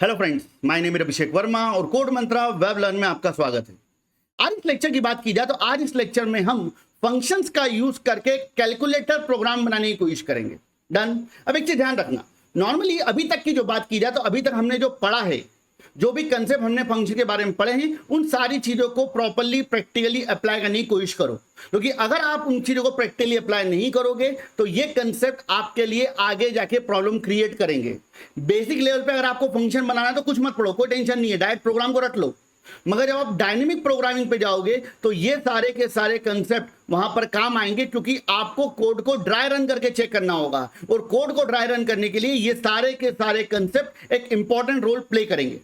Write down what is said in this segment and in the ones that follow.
Hello friends, my name is Abhishek Verma और code मंत्रा web learn में आपका स्वागत है। आज इस लेक्चर की बात की जाए तो आज इस लेक्चर में हम फंक्शंस का यूज करके कैलकुलेटर प्रोग्राम बनाने की कोशिश करेंगे। डन। अब एक चीज ध्यान रखना, नॉर्मली अभी तक की जो बात की जाए तो अभी तक हमने जो पढ़ा है, जो भी कंसेप्ट हमने फंक्शन के बारे में पढ़े हैं, उन सारी चीजों को प्रॉपर्ली प्रैक्टिकली अप्लाई करने की कोशिश करो, क्योंकि अगर आप उन चीजों को प्रैक्टिकली अप्लाई नहीं करोगे तो ये कंसेप्ट आपके लिए आगे जाके प्रॉब्लम क्रिएट करेंगे। बेसिक लेवल पे अगर आपको फंक्शन बनाना है तो कुछ मत पढ़ो, कोई टेंशन नहीं है, डायरेक्ट प्रोग्राम को रट लो। मगर जब आप डायनेमिक प्रोग्रामिंग पे जाओगे तो ये सारे के सारे कंसेप्ट वहां पर काम आएंगे, क्योंकि आपको कोड को ड्राई रन करके चेक करना होगा और कोड को ड्राई रन करने के लिए ये सारे के सारे कंसेप्ट एक इंपॉर्टेंट रोल प्ले करेंगे।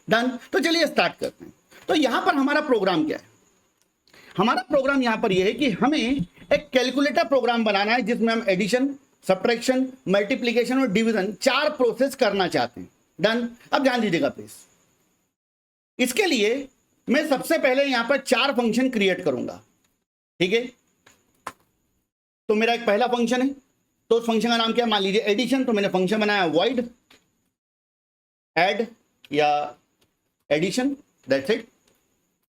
डन। तो चलिए स्टार्ट करते हैं। तो यहां पर हमारा प्रोग्राम क्या है? हमारा प्रोग्राम यहां पर यह है कि हमें एक कैलकुलेटर प्रोग्राम बनाना है जिसमें हम एडिशन, सब्ट्रैक्शन, मल्टीप्लिकेशन और डिवीजन 4 प्रोसेस करना चाहते हैं। डन। अब ध्यान दीजिएगा प्लीज। इसके लिए मैं सबसे पहले यहां पर 4 फंक्शन क्रिएट करूंगा। ठीक है, तो मेरा एक पहला फंक्शन है, तो उस फंक्शन का नाम क्या, मान लीजिए एडिशन। तो मैंने फंक्शन बनाया वॉइड एड या एडिशन, दैट्स इट।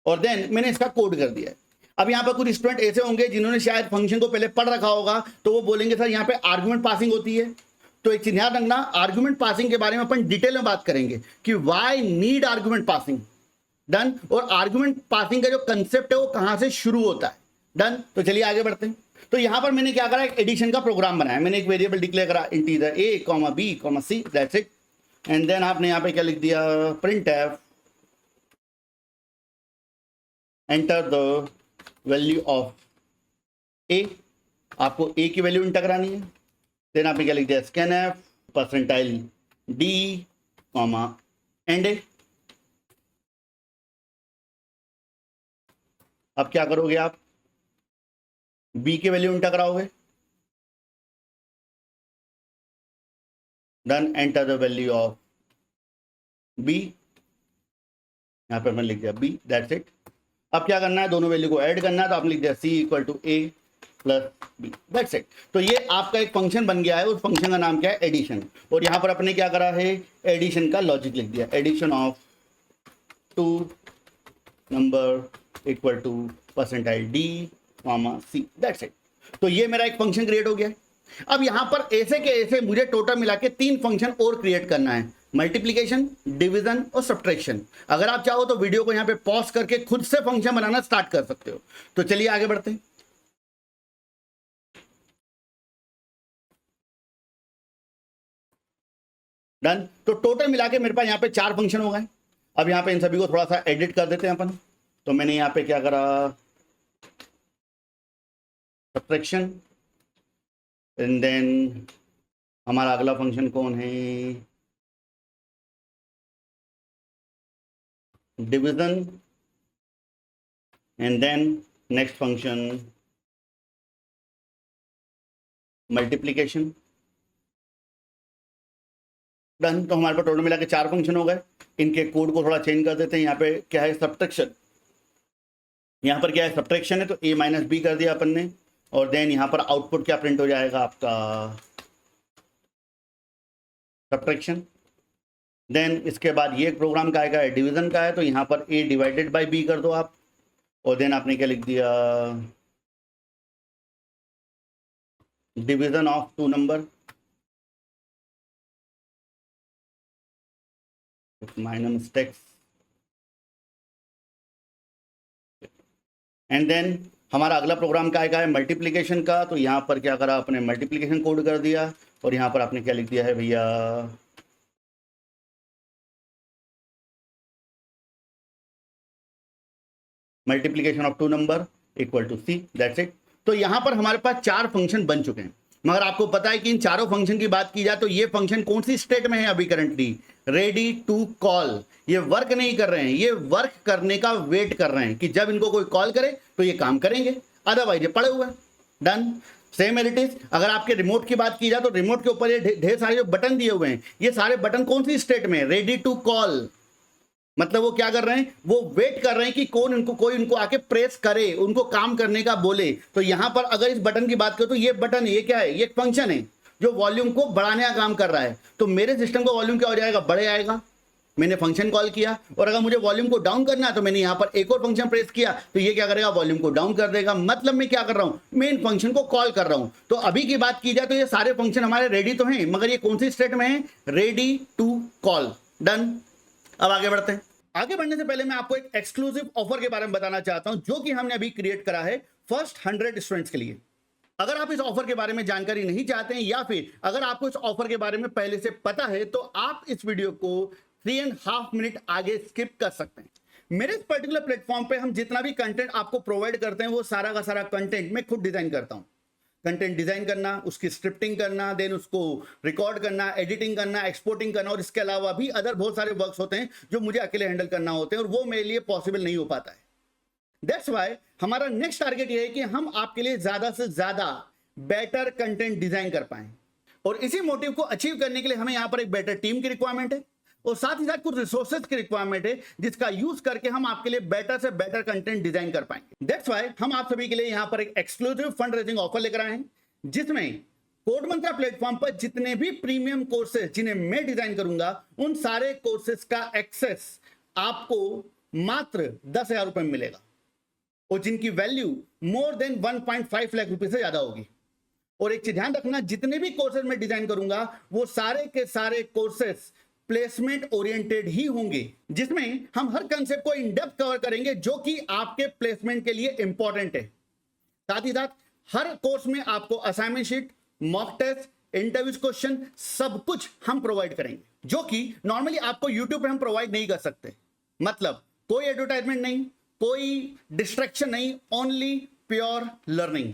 और देन मैंने इसका कोड कर दिया है। अब यहां पर कुछ स्टूडेंट ऐसे होंगे जिन्होंने शायद फंक्शन को पहले पढ़ रखा होगा, तो वो बोलेंगे सर यहाँ पे आर्गुमेंट पासिंग होती है। तो एक चीज ध्यान रखना, आर्गुमेंट पासिंग के बारे में अपन डिटेल में बात करेंगे कि why need argument passing. Done. और आर्गुमेंट पासिंग का जो कंसेप्ट है वो कहां से शुरू होता है। डन। तो चलिए आगे बढ़ते हैं। तो यहां पर मैंने क्या करा, एक एडिशन का प्रोग्राम बनाया। मैंने एक वेरिएबल डिक्लेयर करा, integer a, b, c, that's it. And then आपने यहां पे क्या लिख दिया, print f enter the value of a. आपको ए की वैल्यू इंटर करानी है। देन आपने क्या लिख दिया, scan f percentile D comma and a. अब क्या करोगे, आप बी की वैल्यू इंटर कराओगे। Done. Enter the value of b, यहां पे मैंने लिख दिया बी, दैट्स इट। अब क्या करना है, दोनों वैल्यू को ऐड करना है, तो आपने लिख दिया c equal to a plus b, that's it. तो ये आपका एक फंक्शन बन गया है, उस फंक्शन का नाम क्या है, एडिशन। और यहां पर अपने क्या करा है, एडिशन का लॉजिक लिख दिया, addition of 2 number equal to percentile D comma C, that's it. तो ये मेरा एक फंक्शन क्रिएट हो गया है। अब यहां पर ऐसे के ऐसे मुझे टोटल मिला के 3 फंक्शन और क्रिएट करना है, मल्टीप्लिकेशन, डिवीजन और सब्ट्रैक्शन। अगर आप चाहो तो वीडियो को यहां पे पॉज करके खुद से फंक्शन बनाना स्टार्ट कर सकते हो। तो चलिए आगे बढ़ते हैं। डन। तो टोटल मिला के मेरे पास यहां पे 4 फंक्शन हो गए। अब यहां पे इन सभी को थोड़ा सा एडिट कर देते हैं अपन। तो मैंने यहां पे क्या करा, सब्ट्रैक्शन, एंड देन हमारा अगला फंक्शन कौन है, division, and then next function multiplication. Done. तो हमारे पास टोटल मिला के 4 फंक्शन हो गए। इनके कोड को थोड़ा चेंज कर देते हैं। यहाँ पे क्या है, सब्ट्रैक्शन। यहाँ पर क्या है, सब्ट्रैक्शन है, तो a माइनस बी कर दिया अपन ने। और देन यहाँ पर आउटपुट क्या प्रिंट हो जाएगा, आपका सब्ट्रैक्शन। देन इसके बाद ये प्रोग्राम का आएगा, डिवीजन का है, तो यहाँ पर a डिवाइडेड बाई b कर दो आप। और देन आपने क्या लिख दिया, division of 2 number, minor mistakes. And then हमारा अगला प्रोग्राम का आएगा है मल्टीप्लिकेशन का। तो यहाँ पर क्या करा, आपने मल्टीप्लिकेशन कोड कर दिया। और यहाँ पर आपने क्या लिख दिया है भैया, multiplication of 2 number equal to C, that's it. तो यहाँ पर हमारे पास 4 फंक्शन बन चुके हैं। मगर आपको पता है कि इन चारों फंक्शन की बात की जाए तो ये फंक्शन कौन सी स्टेट में है अभी करंटली, रेडी टू कॉल। ये वर्क नहीं कर रहे हैं, ये वर्क करने का वेट कर रहे हैं कि जब इनको कोई कॉल करे तो ये काम करेंगे, अदरवाइज ये पड़े हुए हैं। Done. Same as it is. अगर आपके रिमोट की बात की जाए तो रिमोट के ऊपर ये ढेर सारे जो बटन दिए हुए हैं, ये सारे बटन कौन सी स्टेट में, रेडी टू कॉल। मतलब वो क्या कर रहे हैं, वो वेट कर रहे हैं कि कोई उनको आके प्रेस करे, उनको काम करने का बोले। तो यहां पर अगर इस बटन की बात करें तो ये बटन, ये क्या है, ये एक फंक्शन है जो वॉल्यूम को बढ़ाने का काम कर रहा है। तो मेरे सिस्टम का वॉल्यूम क्या हो जाएगा, बढ़े आएगा। मैंने फंक्शन कॉल किया, और अगर मुझे वॉल्यूम को डाउन करना है तो मैंने यहां पर एक और फंक्शन प्रेस किया, तो ये क्या करेगा, वॉल्यूम को डाउन कर देगा। मतलब मैं क्या कर रहा हूं, मेन फंक्शन को कॉल कर रहा हूं। तो अभी की बात की जाए तो ये सारे फंक्शन हमारे रेडी तो हैं, मगर ये कौन सी स्टेट में है, रेडी टू कॉल। डन। अब आगे बढ़ते हैं। आगे बढ़ने से पहले मैं आपको एक एक्सक्लूसिव ऑफर के बारे में बताना चाहता हूं, जो कि हमने अभी क्रिएट करा है फर्स्ट 100 स्टूडेंट्स के लिए। अगर आप इस ऑफर के बारे में जानकारी नहीं चाहते हैं, या फिर अगर आपको इस ऑफर के बारे में पहले से पता है, तो आप इस वीडियो को 3.5 मिनट आगे स्किप कर सकते हैं। मेरे इस पर्टिकुलर प्लेटफॉर्म पे हम जितना भी कंटेंट आपको प्रोवाइड करते हैं, वो सारा का सारा कंटेंट मैं खुद डिजाइन करता हूं। कंटेंट डिजाइन करना, उसकी स्क्रिप्टिंग करना, देन उसको रिकॉर्ड करना, एडिटिंग करना, एक्सपोर्टिंग करना, और इसके अलावा भी अदर बहुत सारे वर्क्स होते हैं जो मुझे अकेले हैंडल करना होते हैं, और वो मेरे लिए पॉसिबल नहीं हो पाता है। दैट्स वाई हमारा नेक्स्ट टारगेट ये है कि हम आपके लिए ज्यादा से ज्यादा बेटर कंटेंट डिजाइन कर पाए, और इसी मोटिव को अचीव करने के लिए हमें यहां पर एक बेटर टीम की रिक्वायरमेंट है, और साथ ही साथ कुछ रिसोर्सेज की रिक्वायरमेंट है, जिसका यूज करके हम आपके लिए बेटर से बेटर कंटेंट डिजाइन कर पाएंगे। दैट्स वाई हम आप सभी के लिए यहां पर एक एक्सक्लूसिव फंड रेजिंग ऑफर लेकर आए हैं, जिसमें कोड मंत्रा प्लेटफॉर्म पर जितने भी प्रीमियम कोर्सेज जिन्हें मैं डिजाइन करूंगा, उन सारे कोर्सेज का एक्सेस आपको मात्र 10,000 रुपए में मिलेगा, और जिनकी वैल्यू मोर देन 1.5 लाख रुपए से ज्यादा होगी। और एक चीज ध्यान रखना, जितने भी कोर्सेज मैं डिजाइन करूंगा, वो सारे के सारे कोर्सेज प्लेसमेंट ओरिएंटेड ही होंगे, जिसमें हम हर कंसेप्ट को इन डेप्थ कवर करेंगे, जो कि आपके प्लेसमेंट के लिए इंपॉर्टेंट है। साथ ही साथ हर कोर्स में आपको assignment sheet, mock test, interview question, सब कुछ हम प्रोवाइड करेंगे, जो कि नॉर्मली आपको यूट्यूब पे हम प्रोवाइड नहीं कर सकते। मतलब कोई एडवर्टाइजमेंट नहीं, कोई डिस्ट्रैक्शन नहीं, ओनली प्योर लर्निंग।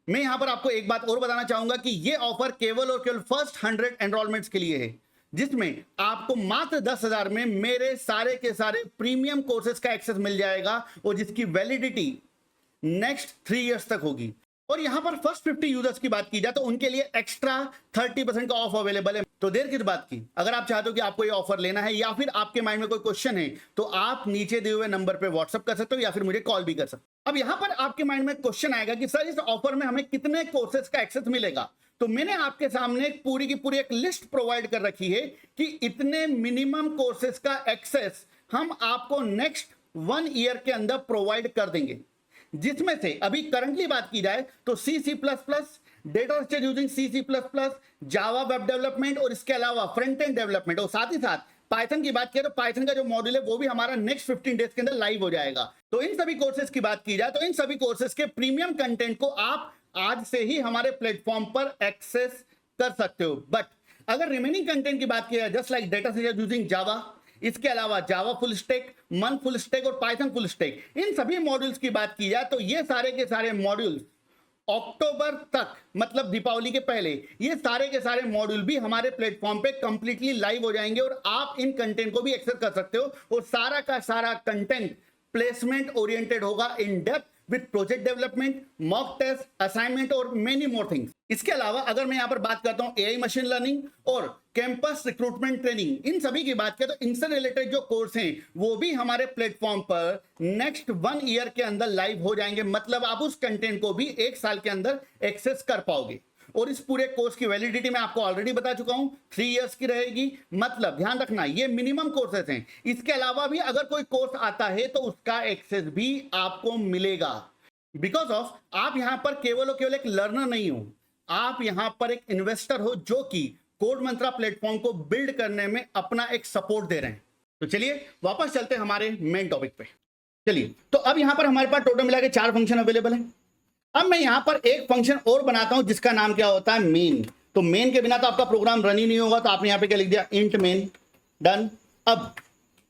मैं यहां पर आपको एक बात और बताना चाहूंगा कि यह ऑफर केवल और केवल फर्स्ट 100 एनरोलमेंट्स के लिए है, जिसमें आपको मात्र 10,000 में मेरे सारे के सारे प्रीमियम कोर्सेज का एक्सेस मिल जाएगा, और जिसकी वैलिडिटी नेक्स्ट 3 इयर्स तक होगी। और यहां पर फर्स्ट 50 यूजर्स की बात की जाए तो उनके लिए एक्स्ट्रा 30% का ऑफ अवेलेबल है। तो देर किस बात की, अगर आप चाहते हो कि आपको ये ऑफर लेना है, या फिर आपके माइंड में कोई क्वेश्चन है, तो आप नीचे दिए हुए नंबर पे व्हाट्सअप कर सकते हो, या फिर मुझे कॉल भी कर सकते हो। अब यहां पर आपके माइंड में क्वेश्चन आएगा कि सर, इस ऑफर में हमें कितने कोर्सेज का एक्सेस मिलेगा। तो मैंने आपके सामने पूरी की पूरी एक लिस्ट प्रोवाइड कर रखी है कि इतने मिनिमम कोर्सेज का एक्सेस हम आपको नेक्स्ट 1 ईयर के अंदर प्रोवाइड कर देंगे, जिसमें से अभी करंटली बात की जाए तो C++, data structure using C++, Java web development, और इसके अलावा फ्रंट एंड डेवलपमेंट, और साथ ही साथ पाइथन की बात करें तो पाइथन का जो मॉड्यूल है वो भी हमारा नेक्स्ट 15 डेज के अंदर लाइव हो जाएगा। तो इन सभी कोर्सेज की बात की जाए तो इन सभी कोर्सेज के प्रीमियम कंटेंट को आप आज से ही हमारे प्लेटफॉर्म पर एक्सेस कर सकते हो। बट अगर रिमेनिंग कंटेंट की बात की जाए, just like data structure using Java, इसके अलावा जावा फुल स्टैक, मन फुल स्टैक और पाइथन फुल स्टैक, इन सभी मॉड्यूल्स की बात की जाए तो ये सारे के सारे मॉड्यूल्स अक्टूबर तक, मतलब दीपावली के पहले, ये सारे के सारे मॉड्यूल भी हमारे प्लेटफॉर्म पे कंप्लीटली लाइव हो जाएंगे, और आप इन कंटेंट को भी एक्सेस कर सकते हो। और सारा का सारा कंटेंट प्लेसमेंट ओरिएंटेड होगा, in depth, with project development, mock test, assignment और मेनी मोर थिंग्स। इसके अलावा अगर मैं यहां पर बात करता हूं एआई मशीन लर्निंग और कैंपस रिक्रूटमेंट ट्रेनिंग, इन सभी की बात करें तो इनसे रिलेटेड जो कोर्स हैं वो भी हमारे प्लेटफॉर्म पर नेक्स्ट 1 ईयर के अंदर लाइव हो जाएंगे। मतलब आप उस कंटेंट को भी 1 साल के अंदर एक्सेस कर पाओगे। और इस पूरे कोर्स की वैलिडिटी मैं आपको ऑलरेडी बता चुका हूं, 3 इयर्स की रहेगी। मतलब ध्यान रखना, ये मिनिमम कोर्सेज हैं। इसके अलावा भी अगर कोई कोर्स आता है तो उसका एक्सेस भी आपको मिलेगा। बिकॉज ऑफ आप यहां पर केवल और केवल एक लर्नर नहीं हो, आप यहां पर एक इन्वेस्टर हो, जो कि कोड मंत्रा प्लेटफॉर्म को बिल्ड करने में अपना एक सपोर्ट दे रहे हैं। तो चलिए वापस चलते हैं हमारे मेन टॉपिक पे। चलिए, तो अब यहां पर हमारे पास टोटल मिला के 4 फंक्शन अवेलेबल है। अब मैं यहां पर एक फंक्शन और बनाता हूं जिसका नाम क्या होता है, मेन। तो मेन के बिना तो आपका प्रोग्राम रन ही नहीं होगा, तो आपने यहां पे क्या लिख दिया, इंट मेन। डन। अब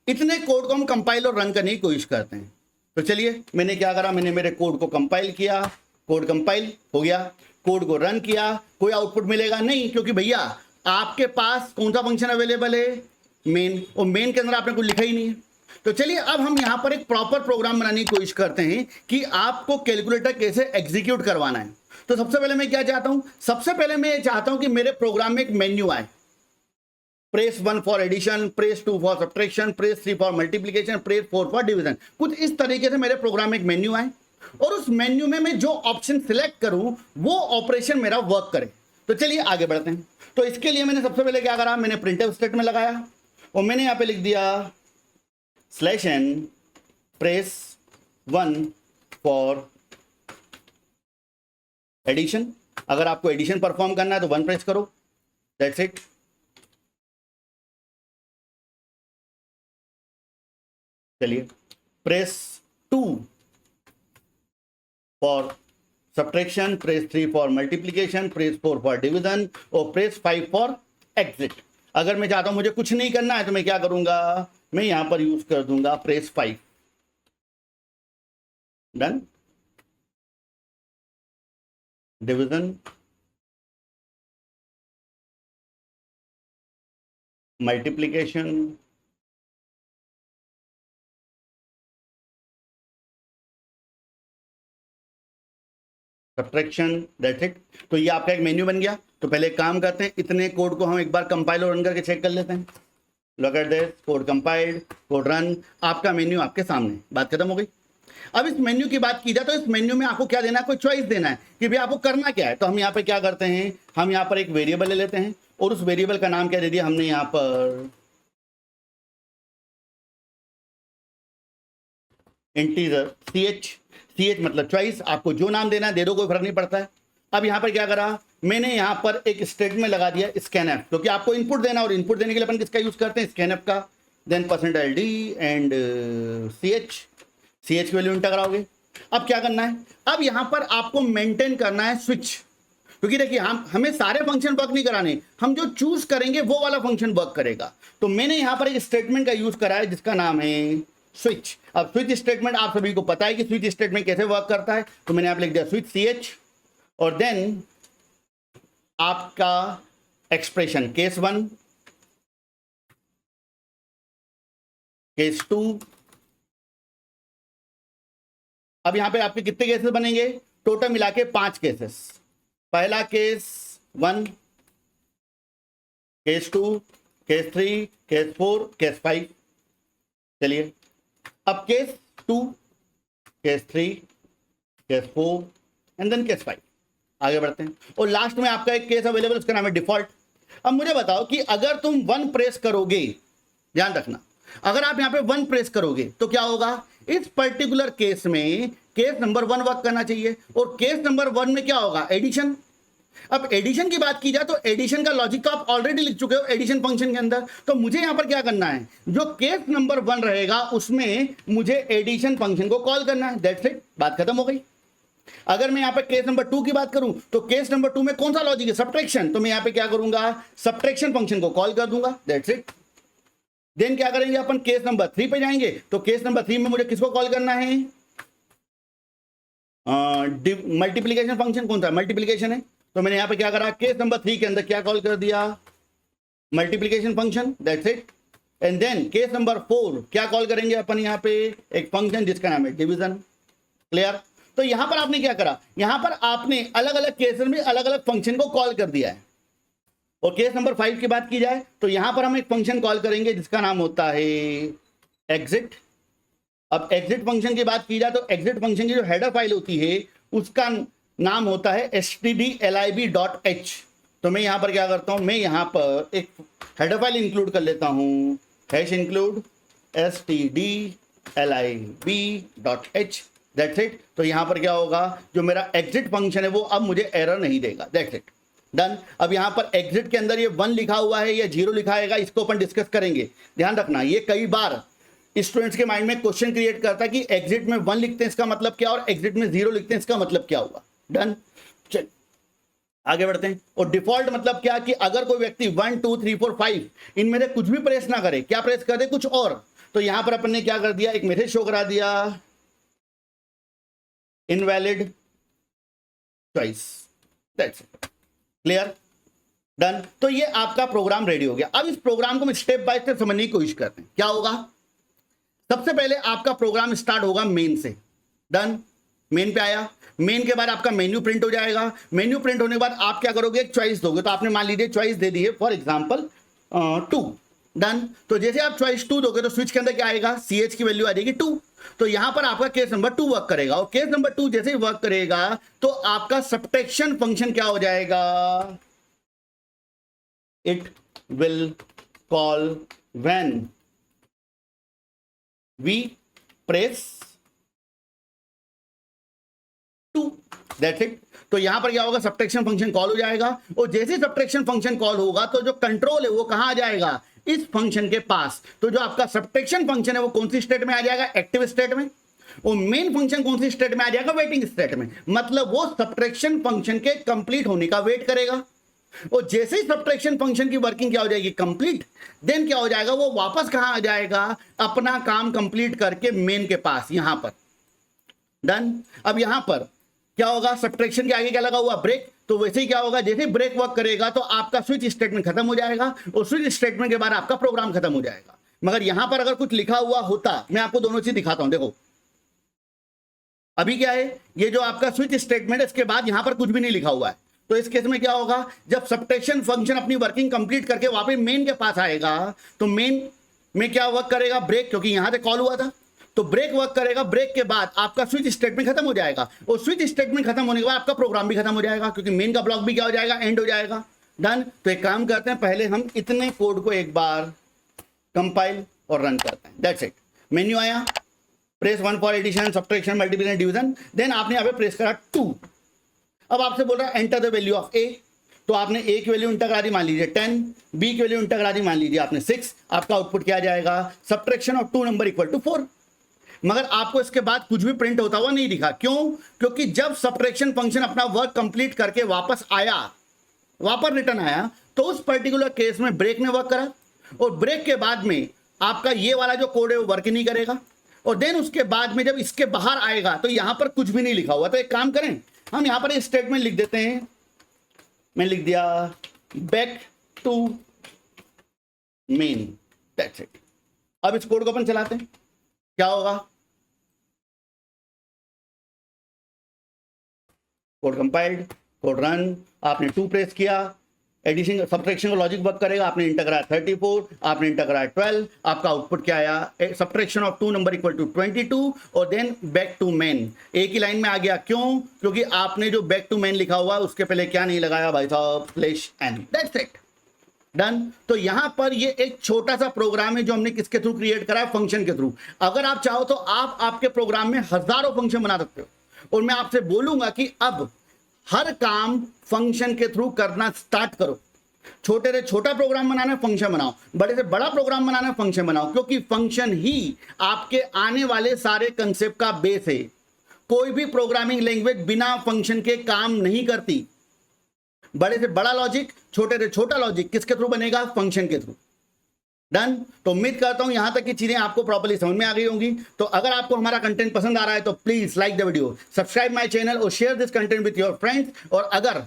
इतने कोड को हम कंपाइल और रन करने की कोशिश करते हैं। तो चलिए, मैंने क्या करा, मैंने मेरे कोड को कंपाइल किया, कोड कंपाइल हो गया, कोड को रन किया, कोई आउटपुट मिलेगा नहीं, क्योंकि भैया आपके पास कौन सा फंक्शन अवेलेबल है, मेन, और मेन के अंदर आपने कुछ लिखा ही नहीं है। तो चलिए अब हम यहां पर एक प्रॉपर प्रोग्राम बनाने की कोशिश करते हैं कि आपको कैलकुलेटर कैसे एग्जीक्यूट करवाना है। तो सबसे पहले मैं क्या चाहता हूं, सबसे पहले मैं ये चाहता हूं कि मेरे प्रोग्राम में एक मेन्यू आए। Press 1 for addition, press 2 for subtraction, press 3 for multiplication, press 4 for division. कुछ इस तरीके से मेरे प्रोग्राम में एक मेन्यू आए, और उस मेन्यू में मैं जो ऑप्शन सिलेक्ट करूं वो ऑपरेशन मेरा वर्क करे। तो चलिए आगे बढ़ते हैं। तो इसके लिए मैंने सबसे पहले क्या करा, मैंने प्रिंटफ स्टेटमेंट लगाया, और मैंने यहां पे लिख दिया /n प्रेस 1 फॉर एडिशन। अगर आपको एडिशन परफॉर्म करना है तो 1 प्रेस करो, दैट्स इट। चलिए, press 2 for subtraction, press 3 for multiplication, press 4 for division और प्रेस 5 फॉर एग्जिट। अगर मैं चाहता हूं मुझे कुछ नहीं करना है तो मैं क्या करूंगा, मैं यहां पर यूज कर दूंगा press 5। Done. Division, multiplication, subtraction, that's it. तो ये आपका एक मेन्यू बन गया। तो पहले काम करते हैं, इतने कोड को हम एक बार कंपाइल और रन करके चेक कर लेते हैं। Look at this, code compiled, code run, आपका मेन्यू आपके सामने। बात खत्म हो गई। अब इस मेन्यू की बात की जाए तो इस मेन्यू में आपको क्या देना है, कोई चॉइस देना है कि भाई आपको करना क्या है। तो हम यहाँ पे क्या करते हैं, हम यहाँ पर एक वेरिएबल ले लेते हैं और उस वेरिएबल का नाम क्या दे दिया हमने यहाँ पर, इंटीजर ch मतलब चॉइस। आपको जो नाम देना है दे दो, कोई फर्क नहीं पड़ता है। अब यहाँ पर क्या करा, मैंने यहाँ पर एक स्टेटमेंट लगा दिया scanf, क्योंकि आपको इनपुट देना और इनपुट देने के लिए अपन किसका यूज करते हैं, scanf का। देन %ld एंड ch की वैल्यू इंटर कराओगे। अब क्या करना है, अब यहाँ पर आपको मेंटेन करना है स्विच, क्योंकि देखिए हमें सारे फंक्शन वर्क नहीं कराने, हम जो चूज करेंगे वो वाला फंक्शन वर्क करेगा। तो मैंने यहाँ पर एक स्टेटमेंट का यूज करा है जिसका नाम है स्विच। अब स्विच स्टेटमेंट आप सभी को पता है कि स्विच स्टेटमेंट कैसे वर्क करता है। तो मैंने यहाँ पे लिख दिया स्विच ch और देन आपका एक्सप्रेशन केस 1, केस 2। अब यहां पे आपके कितने केसेस बनेंगे, टोटल मिला के 5 केसेस। पहला case 1, case 2, case 3, case 4, case 5। चलिए, अब case 2, case 3, case 4 and then case 5। आगे बढ़ते हैं और लास्ट में आपका एक केस अवेलेबल, उसका नाम है डिफॉल्ट। अब मुझे बताओ कि अगर तुम 1 प्रेस करोगे, ध्यान रखना, अगर आप यहां पे 1 प्रेस करोगे तो क्या होगा, इस पर्टिकुलर केस में केस नंबर 1 वर्क करना चाहिए और केस नंबर 1 में क्या होगा, एडिशन। अब एडिशन की बात की जाए तो एडिशन का लॉजिक तो आप ऑलरेडी लिख चुके हो एडिशन फंक्शन के अंदर। तो मुझे यहां पर क्या करना है, जो केस नंबर 1 रहेगा उसमें मुझे एडिशन फंक्शन को कॉल करना है, दैट्स इट, बात खत्म हो गई। अगर मैं यहां पर केस नंबर 2 की बात करूं तो केस नंबर 2 में कौन सा लॉजिक है, सब्ट्रैक्शन। तो मैं यहां पे क्या करूंगा, सब्ट्रैक्शन फंक्शन को कॉल कर दूंगा, दैट्स इट। देन क्या करेंगे अपन, केस नंबर 3 पे जाएंगे। तो केस नंबर 3 में मुझे किसको कॉल करना है, मल्टीप्लीकेशन फंक्शन। कौन सा, मल्टीप्लीकेशन है। तो मैंने यहां पे क्या करा, केस नंबर 3 के अंदर क्या कॉल कर दिया, multiplication function, that's it. And then case number 4 क्या कॉल करेंगे अपन, यहां पे एक फंक्शन जिसका नाम है डिवीजन। क्लियर। तो यहां पर आपने क्या करा, यहां पर आपने अलग अलग केसेस में अलग अलग फंक्शन को कॉल कर दिया है। और केस नंबर 5 की बात की जाए तो यहां पर हम एक फंक्शन कॉल करेंगे जिसका नाम होता है एग्जिट। अब एग्जिट फंक्शन की बात की जाए तो एग्जिट फंक्शन की जो हेडर फाइल होती है उसका नाम होता है stdlib.h। तो मैं यहां पर क्या करता हूं, मैं यहां पर एक हेडर फाइल इंक्लूड कर लेता हूं, #include stdlib.h, दैट्स इट। तो यहां पर क्या होगा, जो मेरा एग्जिट फंक्शन है वो अब मुझे एरर नहीं देगा, दैट्स इट, डन। अब यहां पर एग्जिट के अंदर ये 1 लिखा हुआ है या 0 लिखा है, इसको अपन डिस्कस करेंगे। ध्यान रखना, ये कई बार स्टूडेंट्स के माइंड में क्वेश्चन क्रिएट करता है कि एग्जिट में 1 लिखते हैं इसका मतलब क्या और एग्जिट में 0 लिखते हैं इसका मतलब क्या हुआ। डन, चल आगे बढ़ते हैं। और डिफॉल्ट मतलब क्या कि अगर कोई व्यक्ति 1 2 3 4 5 इनमें से कुछ भी प्रेस ना करे, क्या प्रेस कर दे, कुछ और। तो यहां पर अपन ने क्या कर दिया, एक मैसेज शो करा दिया, invalid choice, that's it. Clear, done. तो ये आपका प्रोग्राम रेडी हो गया। अब इस प्रोग्राम को हम स्टेप बाय स्टेप समझने की कोशिश करते हैं। क्या होगा, सबसे पहले आपका प्रोग्राम स्टार्ट होगा मेन से। डन, मेन पे आया, मेन के बाद आपका मेन्यू प्रिंट हो जाएगा। मेन्यू प्रिंट होने के बाद आप क्या करोगे, एक चॉइस दोगे। तो आपने मान लीजिए चॉइस दे दी है, फॉर एग्जांपल 2। डन। तो जैसे आप चॉइस 2 दोगे तो स्विच के अंदर क्या आएगा, ch की वैल्यू आ जाएगी 2। तो यहां पर आपका केस नंबर 2 वर्क करेगा और केस नंबर 2 जैसे ही वर्क करेगा तो आपका सब्ट्रैक्शन फंक्शन क्या हो जाएगा, it will call when we press 2, that's it। तो यहां पर क्या होगा, सब्ट्रैक्शन फंक्शन कॉल हो जाएगा, और जैसे सब्ट्रैक्शन फंक्शन कॉल होगा तो जो कंट्रोल है वो कहां आ जाएगा, इस फंक्शन के पास। तो जो आपका सब्ट्रैक्शन फंक्शन है वो कौन सी स्टेट में आ जाएगा, एक्टिव स्टेट में। वो मेन फंक्शन कौन सी स्टेट में आ जाएगा, वेटिंग स्टेट में। मतलब वो सब्ट्रैक्शन फंक्शन के कंप्लीट होने का वेट करेगा, और जैसे ही सब्ट्रैक्शन फंक्शन की वर्किंग क्या हो जाएगी, कंप्लीट, देन क्या हो जाएगा, वो वापस कहां आ जाएगा, अपना काम कंप्लीट करके मेन के पास, यहां पर। डन। अब यहां पर क्या होगा, सब्ट्रैक्शन के आगे क्या लगा हुआ, ब्रेक। तो वैसे ही क्या होगा, जैसे ब्रेक वर्क करेगा तो आपका स्विच स्टेटमेंट खत्म हो जाएगा, और स्विच स्टेटमेंट के बाद आपका प्रोग्राम खत्म हो जाएगा। मगर यहां पर अगर कुछ लिखा हुआ होता, मैं आपको दोनों चीज दिखाता हूं। देखो अभी क्या है, ये जो आपका स्विच स्टेटमेंट है, इसके बाद यहां पर कुछ भी नहीं लिखा हुआ है। तो इस केस में क्या होगा, जब सब्ट्रैक्शन फंक्शन अपनी वर्किंग कंप्लीट करके वापस मेन के पास आएगा तो मेन में क्या वर्क करेगा, ब्रेक, क्योंकि यहां से कॉल हुआ था तो ब्रेक वर्क करेगा। ब्रेक के बाद आपका स्विच स्टेटमेंट खत्म हो जाएगा, और स्विच स्टेटमेंट खत्म होने के बाद आपका प्रोग्राम भी खत्म हो जाएगा, क्योंकि मेन का ब्लॉक भी क्या हो जाएगा, एंड हो जाएगा। डन। तो एक काम करते हैं, पहले हम इतने कोड को एक बार कंपाइल और रन करते हैं। That's it. मेन्यू आया, press 1 for addition, subtraction, multiplication, division, then आपने यहाँ पे प्रेस करा 2। अब आपसे बोल रहा है एंटर द वैल्यू ऑफ ए, तो आपने ए की वैल्यू इंटर करा दी, मान लीजिए 10, बी की वैल्यू इंटर करा दी, मान लीजिए आपने 6। आपका आउटपुट क्या आ जाएगा, subtraction of 2 number equal to 4। मगर आपको इसके बाद कुछ भी प्रिंट होता हुआ नहीं दिखा। क्यों? क्योंकि जब सब्ट्रैक्शन फंक्शन अपना वर्क कंप्लीट करके वापस आया, वापस रिटर्न आया, तो उस पर्टिकुलर केस में ब्रेक ने वर्क करा, और ब्रेक के बाद में आपका ये वाला जो कोड है वो वर्क नहीं करेगा, और देन उसके बाद में जब इसके बाहर आएगा तो यहां पर कुछ भी नहीं लिखा हुआ। तो एक काम करें, हम यहां पर एक स्टेटमेंट लिख देते हैं। मैं लिख दिया back to main, that's it. अब इस कोड को अपन चलाते हैं, क्या होगा, कोड कंपाइल्ड, कोड रन, आपने 2 प्रेस किया, एडिशन सब्ट्रैक्शन का लॉजिक वर्क करेगा, आपने इंटर कराया 34, आपने इंटर कराया 12, आपका आउटपुट क्या आया, subtraction of 2 number equal to 22, और देन बैक टू मेन। एक ही लाइन में आ गया। क्यों? क्योंकि आपने जो बैक टू मेन लिखा हुआ उसके पहले क्या नहीं लगाया भाई साहब, slash N. That's it. Done. तो यहां पर ये एक छोटा सा प्रोग्राम है जो हमने किसके थ्रू क्रिएट करा है, फंक्शन के थ्रू। अगर आप चाहो तो आप आपके प्रोग्राम में हजारों फंक्शन बना सकते हो, और मैं आपसे बोलूंगा कि अब हर काम फंक्शन के थ्रू करना स्टार्ट करो। छोटे से छोटा प्रोग्राम बनाना है, फंक्शन बनाओ, बड़े से बड़ा प्रोग्राम बनाना है, फंक्शन बनाओ, क्योंकि फंक्शन ही आपके आने वाले सारे कंसेप्ट का बेस है। कोई भी प्रोग्रामिंग लैंग्वेज बिना फंक्शन के काम नहीं करती। बड़े से बड़ा लॉजिक, छोटे से छोटा लॉजिक किसके थ्रू बनेगा, फंक्शन के थ्रू। डन। तो उम्मीद करता हूं यहां तक की चीजें आपको प्रॉपर्ली समझ में आ गई होंगी। तो अगर आपको हमारा कंटेंट पसंद आ रहा है तो please like the video, subscribe my channel और share this content with your friends. और अगर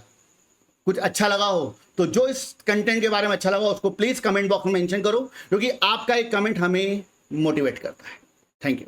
कुछ अच्छा लगा हो तो जो इस कंटेंट के बारे में अच्छा लगा उसको प्लीज कमेंट बॉक्स में मेंशन करो, क्योंकि आपका एक कमेंट हमें मोटिवेट करता है। Thank you.